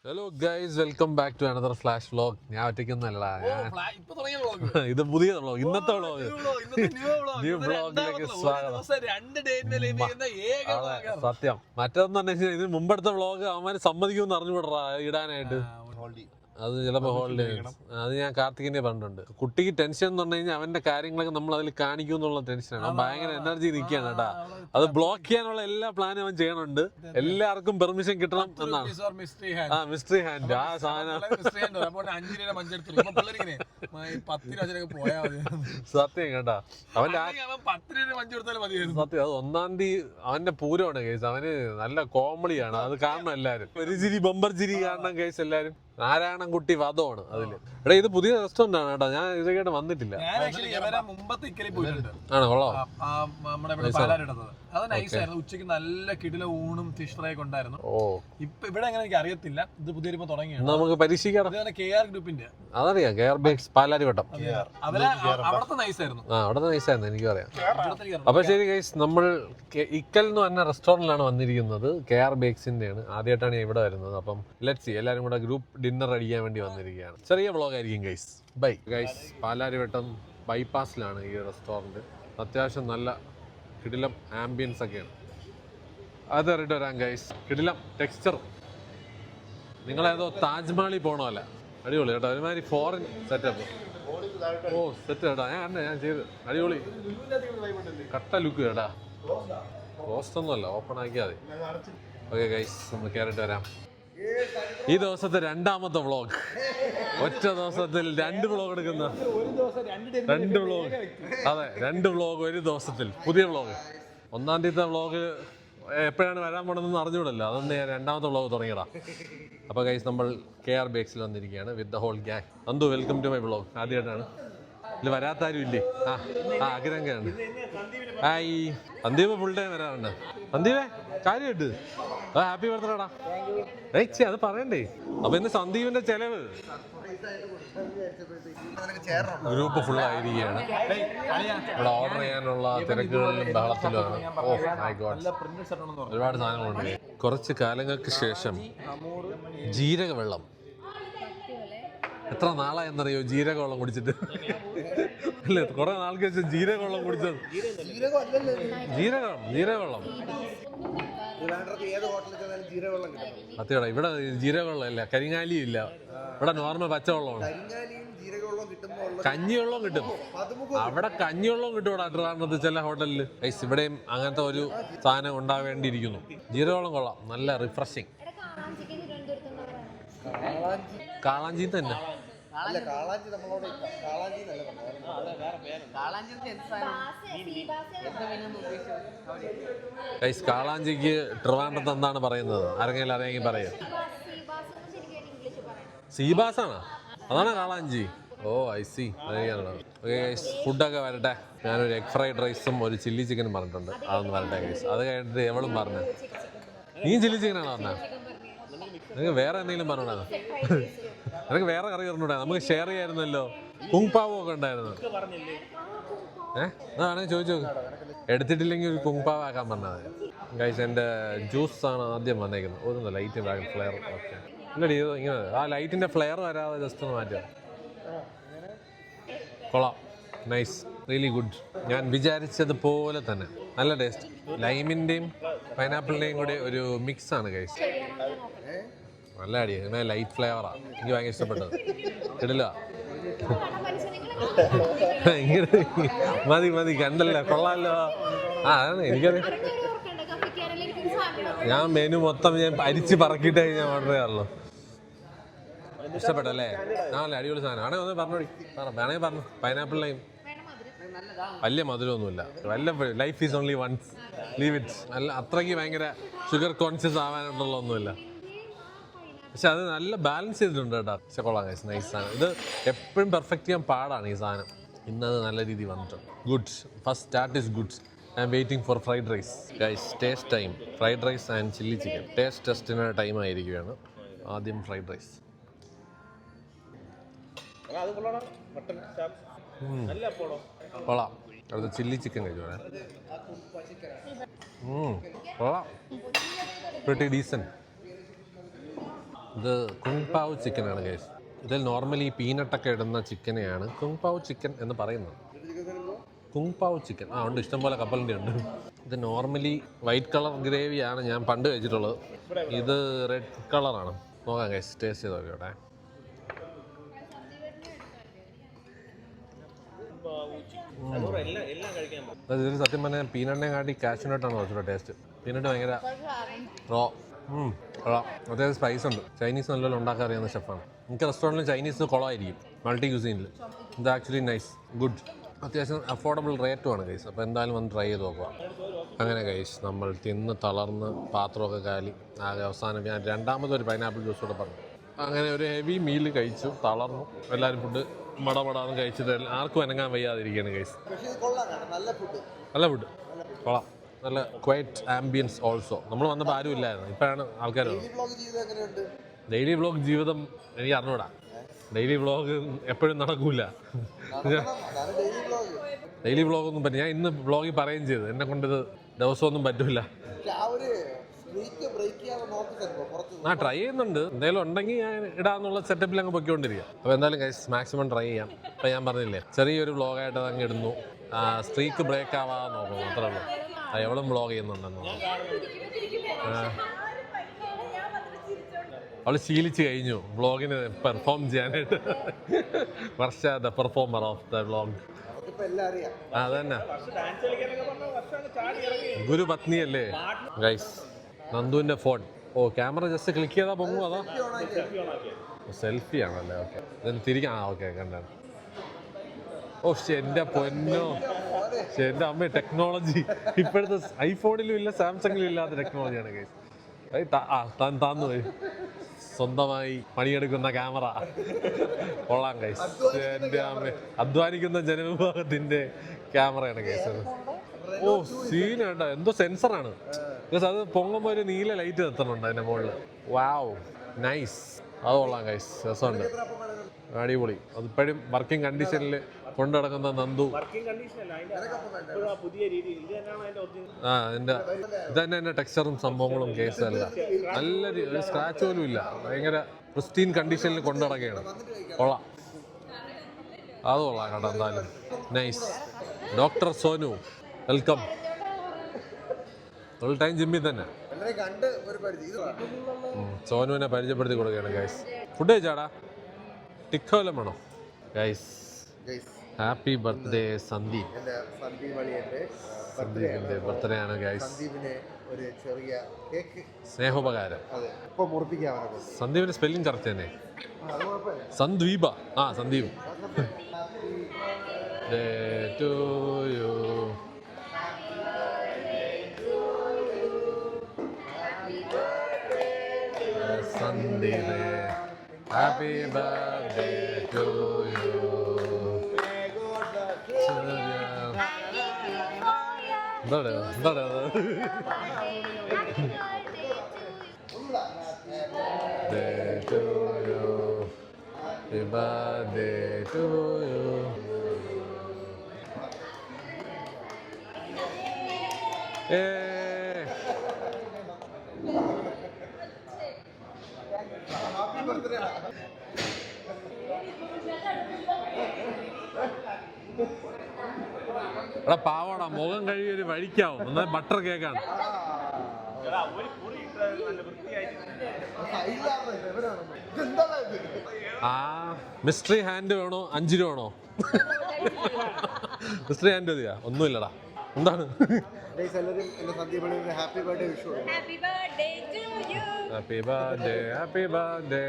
Hello guys, welcome back to another flash vlog. ഞാൻ ഒറ്റയ്ക്കൊന്നല്ല, ഇത് പുതിയ വ്ലോഗ്, ഇന്നത്തെ വ്ലോഗ്, ന്യൂ വ്ലോഗിലേക്ക് സ്വാഗതം. സത്യം മറ്റൊന്നും തന്നെ ഇതിന് മുമ്പെടുത്ത വ്ലോഗ് അവന്മാര് സമ്മതിക്കുമെന്ന് അറിഞ്ഞുവിടറാ ഇടാനായിട്ട്. അത് ചിലപ്പോൾ ഹോളിഡേ അത് ഞാൻ കാർത്തികിനെ പറഞ്ഞിട്ടുണ്ട്. കുട്ടിക്ക് ടെൻഷൻ എന്ന് പറഞ്ഞു കഴിഞ്ഞാൽ അവന്റെ കാര്യങ്ങളൊക്കെ നമ്മൾ അതിൽ കാണിക്കും എന്നുള്ള ടെൻഷനാണ്. അവൻ ഭയങ്കര എനർജി നിൽക്കുകയാണ് കേട്ടാ. അത് ബ്ലോക്ക് ചെയ്യാനുള്ള എല്ലാ പ്ലാനും അവൻ ചെയ്യണുണ്ട്. എല്ലാവർക്കും പെർമിഷൻ കിട്ടണം എന്നാണ്. മിസ്റ്ററി ഹാൻഡ് ആ സാധനം സത്യം കേട്ടാ. അവന്റെ സത്യം അത് 1-ാം തീയതി അവന്റെ പൂരമാണ് കേസ്. അവന് നല്ല കോമഡിയാണ്. അത് കാണണം എല്ലാരും. ഒരു ചിരി ബമ്പർ ചിരി കാണണം കേസ് എല്ലാരും. നാരായണൻകുട്ടി വധമാണ് അതില്. എടാ ഇത് പുതിയ റെസ്റ്റോറന്റ് ആണ് കേട്ടോ. ഞാൻ ഇതൊക്കെയായിട്ട് വന്നിട്ടില്ല. ആണോ? കൊള്ളാം. ഉച്ചക്ക് നല്ല കിടില ഊണും ഫിഷ് ഫ്രൈ ഒക്കെ ഉണ്ടായിരുന്നു. ഇപ്പൊ ഇവിടെ എങ്ങനെ എനിക്ക് അറിയത്തില്ല. ഇത് പുതിയ തുടങ്ങിയാണ്. നമുക്ക് പരീക്ഷിക്കാം. KR ഗ്രൂപ്പിന്റെ അതറിയാം. KR bakes Palarivattom. അവിടത്തെ നൈസായിരുന്നു. അവിടത്തെ നൈസായിരുന്നു, എനിക്കും അറിയാം. അപ്പൊ ശരി ഗൈസ്, നമ്മൾ ഇക്കൽ എന്ന് പറഞ്ഞ റെസ്റ്റോറന്റിലാണ് വന്നിരിക്കുന്നത്. KR ബേക്സിന്റെ ആണ്. ആദ്യമായിട്ടാണ് ഞാൻ ഇവിടെ വരുന്നത്. അപ്പം ലെറ്റ്സ് സീ, എല്ലാരും കൂടെ ഗ്രൂപ്പ് ഡിന്നർ അടിക്കാൻ വേണ്ടി വന്നിരിക്കുകയാണ്. ചെറിയ വ്ളോഗ് ആയിരിക്കും ഗൈസ്. Bye guys. പാലാരിവട്ടം ബൈപ്പാസിലാണ് ഈ റെസ്റ്റോറന്റ്. അത്യാവശ്യം നല്ല കിടിലം ആംബിയൻസ് ഒക്കെയാണ്. അത് അറിയിട്ട് വരാം ഗൈസ്. കിടിലം ടെക്സ്ചർ. നിങ്ങളേതോ താജ്മഹലിൽ പോകണമല്ല. അടിപൊളി കേട്ടോ. ഒരുമാതിരി ഫോറിൻ സെറ്റപ്പ്. ഓ സെറ്റ് കേട്ടാ. ഞാൻ ചെയ്ത് അടിപൊളി കട്ട ലുക്ക് കേട്ടാ. റോസ്റ്റ് ഒന്നുമല്ല, ഓപ്പൺ ആക്കിയാൽ മതി. ഓക്കെ ഗൈസ്, ഒന്ന് കയറിയിട്ട് വരാം. ഈ ദിവസത്തെ 2ാമത്തെ വ്ളോഗ്. ഒറ്റ ദിവസത്തിൽ 2 വ്ളോഗ് എടുക്കുന്ന 2 വ്ളോഗ്. അതെ, 2 വ്ളോഗ് ഒരു ദിവസത്തിൽ. പുതിയ വ്ളോഗ്. 1-ാം തീയതിത്തെ വ്ളോഗ് എപ്പോഴാണ് വരാൻ പോണെന്ന് അറിഞ്ഞൂടല്ലോ. അതൊന്ന് ഞാൻ 2ാമത്തെ വ്ളോഗ് തുടങ്ങിയതാ. അപ്പോൾ ഗൈസ്, നമ്മൾ KR ബേക്സിൽ വന്നിരിക്കുകയാണ് with the whole gang. Nandu, welcome to my vlog. ആദ്യമായിട്ടാണ് ഇതിൽ വരാത്താരും ഇല്ലേ? അഗ്രഹമാണ്. ഹായ്. സന്ദീപ് ഫുൾ ടൈം വരാറുണ്ട്. സന്ദീപേ കാര്യമായിട്ട് ഹാപ്പി ബർത്ത്ഡേടാ. ഏച്ചി അത് പറയണ്ടേ. അപ്പൊ ഇന്ന് സന്ദീപിന്റെ ചെലവ്. ഗ്രൂപ്പ് ഫുൾ ആയിരിക്കുകയാണ്. ഇവിടെ ഓർഡർ ചെയ്യാനുള്ള തിരക്കുകളിലും ബഹളത്തിലുമാണ്. ഓ മൈ ഗോഡ്, ഒരുപാട് സാധനങ്ങളുണ്ട്. കുറച്ച് കാലങ്ങൾക്ക് ശേഷം ജീരക വെള്ളം. എത്ര നാളായെന്നറിയോ ജീരക വെള്ളം കുടിച്ചിട്ട്? അല്ലേ, കുറെ നാൾക്ക് ശേഷം ജീരക വെള്ളം കുടിച്ചത്. ജീരക വെള്ളം അത്യാടാ. ഇവിടെ ജീരക വെള്ളം ഇല്ല, കരിങ്ങാലിയും ഇല്ല. ഇവിടെ നോർമൽ പച്ചവെള്ളമാണ്. കഞ്ഞിവെള്ളം കിട്ടും. അവിടെ കഞ്ഞിവെള്ളം കിട്ടും ഇവിടെ ട്രിവാൻഡ്രത്ത് ചില ഹോട്ടലിൽ. ഇവിടെയും അങ്ങനത്തെ ഒരു സാധനം ഉണ്ടാവേണ്ടിയിരിക്കുന്നു. ജീരകവെള്ളം കൊള്ളാം, നല്ല റിഫ്രഷിങ്. കാളാഞ്ചി തന്നെ. കാളാഞ്ചിക്ക് ട്രിവാൻഡ്രത്ത് എന്താണ് പറയുന്നത്? ആരെങ്കിലും അറിയാമെങ്കിൽ പറയാം. സീബാസാണ്, അതാണ് കാളാഞ്ചി. ഓ ഐ സി. ഫുഡൊക്കെ വരട്ടെ. ഞാനൊരു എഗ് ഫ്രൈഡ് റൈസും ഒരു ചില്ലി ചിക്കനും പറഞ്ഞിട്ടുണ്ട്. അതൊന്ന് വരട്ടെ ഗൈസ്. അത് കഴിഞ്ഞിട്ട് എവളും പറഞ്ഞു. നീ ചില്ലി ചിക്കനാണോ പറഞ്ഞത്? നിനക്ക് വേറെ എന്തെങ്കിലും പറഞ്ഞോടാ? നിനക്ക് വേറെ കറി പറഞ്ഞൂടാ? നമുക്ക് ഷെയർ ചെയ്യായിരുന്നല്ലോ. കുങ്പാവോ ഒക്കെ ഉണ്ടായിരുന്നു. അതാണെങ്കിൽ ചോദിച്ചു. എടുത്തിട്ടില്ലെങ്കിൽ ഒരു കുങ്പാവ് ആക്കാൻ പറഞ്ഞത് ഗൈസ്. എൻ്റെ ജ്യൂസ് ആണ് ആദ്യം വന്നേക്കുന്നത്. ഒരു ലൈറ്റ് ഫ്ലെയർ. ഓക്കെ ഇല്ലടി, ഇങ്ങനെ ആ ലൈറ്റിൻ്റെ ഫ്ലെയർ വരാതെ ജസ്റ്റ് ഒന്ന് മാറ്റുക. കൊള്ളാം, നൈസ്, റിയലി ഗുഡ്. ഞാൻ വിചാരിച്ചതുപോലെ തന്നെ നല്ല ടേസ്റ്റ്. ലൈമിൻ്റെയും പൈനാപ്പിളിൻ്റെയും കൂടെ ഒരു മിക്സ് ആണ് ഗൈസ്. നല്ല അടി. ഇങ്ങനെ ലൈറ്റ് ഫ്ലേവറാണ്. എനിക്ക് ഭയങ്കര ഇഷ്ടപ്പെട്ടത്. ഇടില്ല മതി കണ്ടല്ലോ, കൊള്ളാമല്ലോ. അതാണ് എനിക്കറിയാം. ഞാൻ മെനു മൊത്തം ഞാൻ അരിച്ച് പറക്കിയിട്ടേ ഞാൻ ഓർഡർ ചെയ്യാറുള്ളൂ. ഇഷ്ടപ്പെട്ടല്ലേ? അല്ലേ, അടിപൊളി സാധനം ആണേ. ഒന്ന് പറഞ്ഞോടി, വേണമെങ്കിൽ പറഞ്ഞു. പൈനാപ്പിളിലെയും വലിയ മധുരമൊന്നുമില്ല. Life is only once, live it. അല്ല അത്രയ്ക്ക് ഭയങ്കര ഷുഗർ കോൺഷ്യസ് ആവാനുള്ളതൊന്നുമില്ല. പക്ഷെ അത് നല്ല ബാലൻസ് ചെയ്തിട്ടുണ്ട് കേട്ടോ. പക്ഷെ കൊള്ളാം ഗൈസ്, നൈസാണ്. ഇത് എപ്പോഴും പെർഫെക്റ്റ് ചെയ്യാൻ പാടാണ് ഈ സാധനം. ഇന്നത് നല്ല രീതിയിൽ വന്നിട്ടുണ്ട്. Good. First start is good. I am waiting for fried rice guys. Taste time. Fried rice and chilli chicken taste ടെസ്റ്റിന് ടൈം ആയിരിക്കുകയാണ്. ആദ്യം ഫ്രൈഡ് റൈസ്. കൊള്ളാം. അടുത്ത ചില്ലി ചിക്കൻ കഴിച്ചോളാം. കൊള്ളാം, പ്രിറ്റി ഡീസൻറ്റ്. ഇത് കുങ് പാവ് ചിക്കനാണ് ഗൈസ്. ഇതിൽ നോർമലി പീനട്ടൊക്കെ ഇടുന്ന ചിക്കനെയാണ് കുങ് പാവ് ചിക്കൻ എന്ന് പറയുന്നത്. കുങ് പാവ് ചിക്കൻ ഉണ്ട്, ഇഷ്ടംപോലെ കപ്പലിൻ്റെ ഉണ്ട്. ഇത് നോർമലി വൈറ്റ് കളർ ഗ്രേവിയാണ് ഞാൻ പണ്ട് കഴിച്ചിട്ടുള്ളത്. ഇത് റെഡ് കളറാണ്. നോക്കാം ഗൈസ്, ടേസ്റ്റ് ചെയ്ത് നോക്കിയോട്ടെ. ഇതിൽ സത്യം പറഞ്ഞാൽ പീനട്ടിനെ കാട്ടി കാഷ്യൂനട്ടാണ് കുറച്ചുകൂടെ ടേസ്റ്റ്. പീനട്ട് ഭയങ്കര റോ അതായത് സ്പൈസ് ഉണ്ട്. ചൈനീസ് നല്ലപോലെ ഉണ്ടാക്കാൻ അറിയാവുന്ന ഷെഫാണ്. എനിക്ക് റെസ്റ്റോറൻറ്റിൽ ചൈനീസ് കുളമായിരിക്കും, മൾട്ടി ക്യൂസീനിൽ. ഇത് ആക്ച്വലി നൈസ്, ഗുഡ്. അത്യാവശ്യം അഫോർഡബിൾ റേറ്റുമാണ് ഗൈസ്. അപ്പോൾ എന്തായാലും വന്ന് ട്രൈ ചെയ്ത് നോക്കുക. അങ്ങനെ ഗൈസ് നമ്മൾ തിന്ന് തളർന്ന് പാത്രമൊക്കെ കാലി ആകെ അവസാനം ഞാൻ രണ്ടാമതൊരു പൈനാപ്പിൾ ജ്യൂസ് കൂടെ പറഞ്ഞു. അങ്ങനെ ഒരു ഹെവി മീൽ കഴിച്ചു, തളർന്നു. എല്ലാവരും ഫുഡ് മടപടാന്ന് കഴിച്ചിട്ട് ആർക്കും അനങ്ങാൻ വയ്യാതിരിക്കുകയാണ് ഗൈസ്. നല്ല ഫുഡ് കൊള്ളാം. നല്ല ക്വയറ്റ് ആംബിയൻസ് ഓൾസോ. നമ്മൾ വന്നപ്പോൾ ആരും ഇല്ലായിരുന്നു, ഇപ്പോഴാണ് ആൾക്കാർ വന്നത്. ഡെയിലി വ്ളോഗ് ജീവിതം എനിക്ക് അറിഞ്ഞൂടാ. ഡെയിലി വ്ളോഗ് എപ്പോഴും നടക്കൂല. ഡെയിലി വ്ളോഗൊന്നും പറ്റില്ല. ഞാൻ ഇന്ന് വ്ളോഗിൽ പറയുകയും ചെയ്തു, എന്നെ കൊണ്ടിത് ദിവസമൊന്നും പറ്റില്ല. ട്രൈ ചെയ്യുന്നുണ്ട്. എന്തെങ്കിലും ഉണ്ടെങ്കിൽ ഞാൻ ഇടാന്നുള്ള സെറ്റപ്പിൽ അങ്ങ് പൊയ്ക്കൊണ്ടിരിക്കുക. അപ്പോൾ എന്തായാലും ഗൈസ് മാക്സിമം ട്രൈ ചെയ്യാം. അപ്പോൾ ഞാൻ പറഞ്ഞില്ലേ, ചെറിയൊരു വ്ളോഗായിട്ട് അങ്ങ് ഇടുന്നു. സ്ട്രീക്ക് ബ്രേക്ക് ആവാതെ നോക്കുന്നു, അത്രേ ഉള്ളൂ. എവളും വ്ളോഗ് ചെയ്യുന്നുണ്ടെന്ന് അവൾ ശീലിച്ച് കഴിഞ്ഞു വ്ളോഗിന് പെർഫോം ചെയ്യാനായിട്ട്. Varsha the performer of the vlog. അതന്നെ ഗുരുപത്നിയല്ലേ ഗൈസ്. നന്ദുവിൻ്റെ ഫോൺ. ക്യാമറ ജസ്റ്റ് ക്ലിക്ക് ചെയ്താൽ പൊങ്ങും. അതാ സെൽഫി ആണല്ലേ? ഓക്കെ, ഇതിന് തിരിക്കാം. ഓക്കെ, കണ്ടാണ്. എൻ്റെ പൊന്നോ, എൻ്റെ അമ്മ ടെക്നോളജി ഇപ്പോഴത്തെ ഐഫോണിലും ഇല്ല സാംസങ്ങിലും ഇല്ലാത്ത ടെക്നോളജിയാണ് ഗൈസ്. താന്നു പോയി സ്വന്തമായി പണിയെടുക്കുന്ന ക്യാമറ. കൊള്ളാം ഗൈസ്. എൻ്റെ അമ്മ അധ്വാനിക്കുന്ന ജനവിഭാഗത്തിൻ്റെ ക്യാമറയാണ് ഗൈസ്. സീനാണ്ട, എന്തോ സെൻസറാണ് ഗൈസ്. അത് പൊങ്ങുമ്പോൾ ഒരു നീല ലൈറ്റ് എത്തണുണ്ട് അതിൻ്റെ മുകളിൽ. വാവ്, നൈസ്. അത് കൊള്ളാം ഗൈസ്, രസമുണ്ട്, അടിപൊളി. അതിപ്പോഴും വർക്കിംഗ് കണ്ടീഷനിൽ കൊണ്ടു നടക്കുന്ന നന്ദു. ഇതന്നെ എൻ്റെ ടെക്സ്ചറും സംഭവങ്ങളും കേസല്ല. നല്ല സ്ക്രാച്ച് പോലും ഇല്ല. ഭയങ്കര പ്രിസ്റ്റീൻ കണ്ടീഷനിൽ കൊണ്ടു നടക്കുകയാണ്. കൊള്ളാം, അത് കൊള്ളാം കേട്ടോ. എന്തായാലും nice. Doctor Sonu, welcome. Full time ജിമ്മിൽ തന്നെ. സോനുവിനെ പരിചയപ്പെടുത്തി കൊടുക്കുകയാണ് ഗൈസ്. ഫുഡ് കഴിച്ചാടാ? ടിക്കോ വല്ലതും വേണോ ഗൈസ്? Happy birthday Sandeep. സന്ദീപിന്റെ ബർത്ത്ഡേ ആണ് ഗൈസ്. സ്നേഹോപകാരം. സന്ദീപിന്റെ സ്പെല്ലിംഗ് കറക്റ്റ് തന്നെ. സന്ദീപ. Sandeep. To you. Sandeep, happy birthday to you. എന്താണ് എടാ പാവാടാ, മുഖം കഴുകി ഒരു വഴിക്കാവും. എന്നാൽ ബട്ടർ കേക്കാണ്. മിസ്റ്ററി ഹാൻഡ് വേണോ 5 രൂപ വേണോ? മിസ്റ്ററി ഹാൻഡ് മതിയാ? ഒന്നുമില്ലടാ. എന്താണ്? Happy birthday.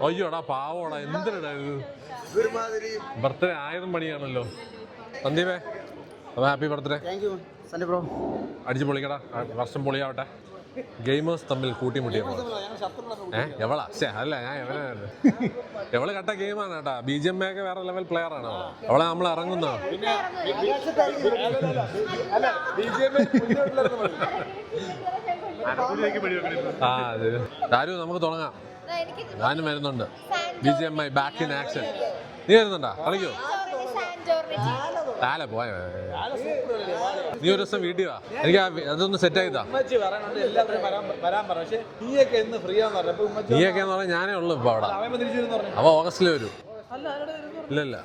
അയ്യോടാ പാവോടാ, എന്തിനാ ഇത്? ബർത്ത്ഡേ 1000 പണിയാണല്ലോ. സന്ദീപേ, അപ്പോൾ ഹാപ്പി ബർത്ത്ഡേ. അടിച്ച് പൊളിക്കടാ, വർഷം പൊളിയാവട്ടെ. ഗെയിമേഴ്സ് തമ്മിൽ കൂട്ടിമുട്ടിയപ്പോൾ എവളാ? അല്ല, ഞാൻ എവള് കട്ട ഗെയിമാണ് കേട്ടാ. BGMA ഒക്കെ വേറെ ലെവൽ പ്ലെയർ ആണ് അവളെ. നമ്മൾ ഇറങ്ങുന്ന താരു, നമുക്ക് തുടങ്ങാം. ഞാനും വരുന്നുണ്ട്. BGMI back in action. നീ വരുന്നുണ്ടാ? കളിക്കോ? താല പോയ നീ ഒരു ദിവസം വീട്ടിൽ വാ, എനിക്ക് അതൊന്ന് സെറ്റ് ആക്കിതാ. നീയൊക്കെ എന്ന് പറഞ്ഞാൽ ഞാനേ ഉള്ളു ഇപ്പൊ അവിടെ. അവ ഓഗസ്റ്റില് വരൂ. ഇല്ല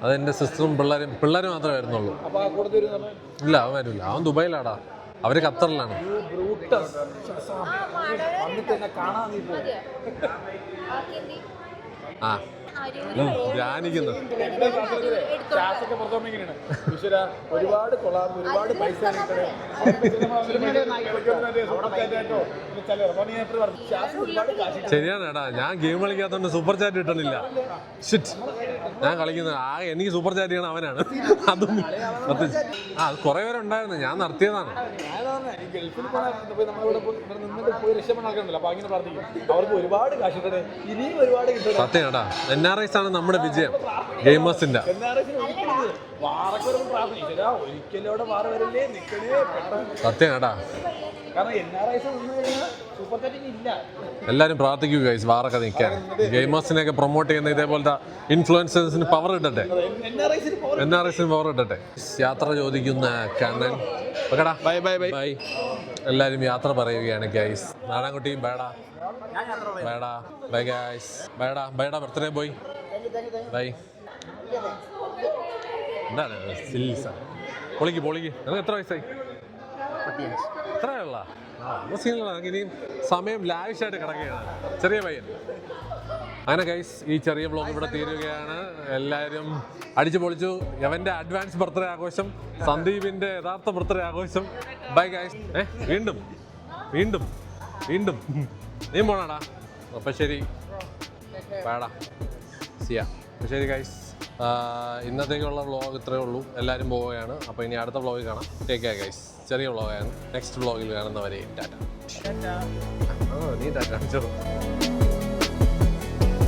അതെന്റെ സിസ്റ്ററും പിള്ളേരും മാത്രമേ വരുന്നുള്ളൂ. ഇല്ല അവൻ വരില്ല, അവൻ ദുബായിലാടാ, അവര് ഖത്തറിലാണ്. ആ ധ്യാനിക്കുന്നു. ഒരുപാട് ഒരുപാട് പൈസ ശരിയാണ് ഏട്ടാ, ഞാൻ ഗെയിം കളിക്കാത്തോണ്ട് സൂപ്പർ ചാറ്റ് കിട്ടണില്ല. ഷിറ്റ്, ഞാൻ കളിക്കുന്നത് എനിക്ക് സൂപ്പർ ചാറ്റ് ചെയ്യണം അവനാണ്. അതും അത് കുറെ പേര് ഉണ്ടായിരുന്നു, ഞാൻ നടത്തിയതാണ്. സത്യം കേട്ടാ, NRIs ആണ് നമ്മുടെ വിജയം ഗെയിമേഴ്സിന്റെ. സത്യം കേട്ടാ, എല്ലാരും പ്രാർത്ഥിക്കുക ഗൈസ്, വാറൊക്കെ നിൽക്കാൻ. ഗെയിമേഴ്സിനെയൊക്കെ പ്രൊമോട്ട് ചെയ്യുന്ന ഇതേപോലത്തെ ഇൻഫ്ലുവൻസേഴ്സിന് പവർ ഇട്ടട്ടെ, NRIസിന് പവർ ഇട്ടട്ടെ. യാത്ര ചോദിക്കുന്ന Kannan bye bye bye bye. എല്ലാരും യാത്ര പറയുകയാണ് ഗൈസ്. നാരായണൻകുട്ടി ബൈഡാ ബൈഡാ ബൈ ഗൈസ്. ബൈഡാ ബർത്ത്ഡേ ബോയ് ബൈ. എന്താണ് പൊളിക്ക് നിനക്ക് എത്ര വയസ്സായി? എത്രയുള്ള സീനിലാണ്. നമുക്ക് ഇനിയും സമയം ലാവിഷായിട്ട് കിടക്കുകയാണ്. ചെറിയ പയ്യൻ. അങ്ങനെ ഗൈസ്, ഈ ചെറിയ വ്ളോഗ് ഇവിടെ തീരുകയാണ്. എല്ലാവരും അടിച്ചു പൊളിച്ചു. അവൻ്റെ അഡ്വാൻസ് ബർത്ത്ഡേ ആഘോഷം, സന്ദീപിൻ്റെ യഥാർത്ഥ ബർത്ത്ഡേ ആഘോഷം. Bye guys. വീണ്ടും വീണ്ടും വീണ്ടും നീ പോണാടാ. അപ്പം ശരി, വേടാ സിയാ. അപ്പം ശരി ഗൈസ്, ഇന്നത്തേക്കുള്ള വ്ളോഗ് ഇത്രയേ ഉള്ളൂ. എല്ലാവരും പോവുകയാണ്. അപ്പോൾ ഇനി അടുത്ത വ്ളോഗിൽ കാണാം. Take care guys. ചെറിയ വ്ളോഗാണ്. നെക്സ്റ്റ് വ്ളോഗിൽ കാണുന്നവരെ ടാറ്റ. നീ ടാറ്റ കാണിച്ചോ.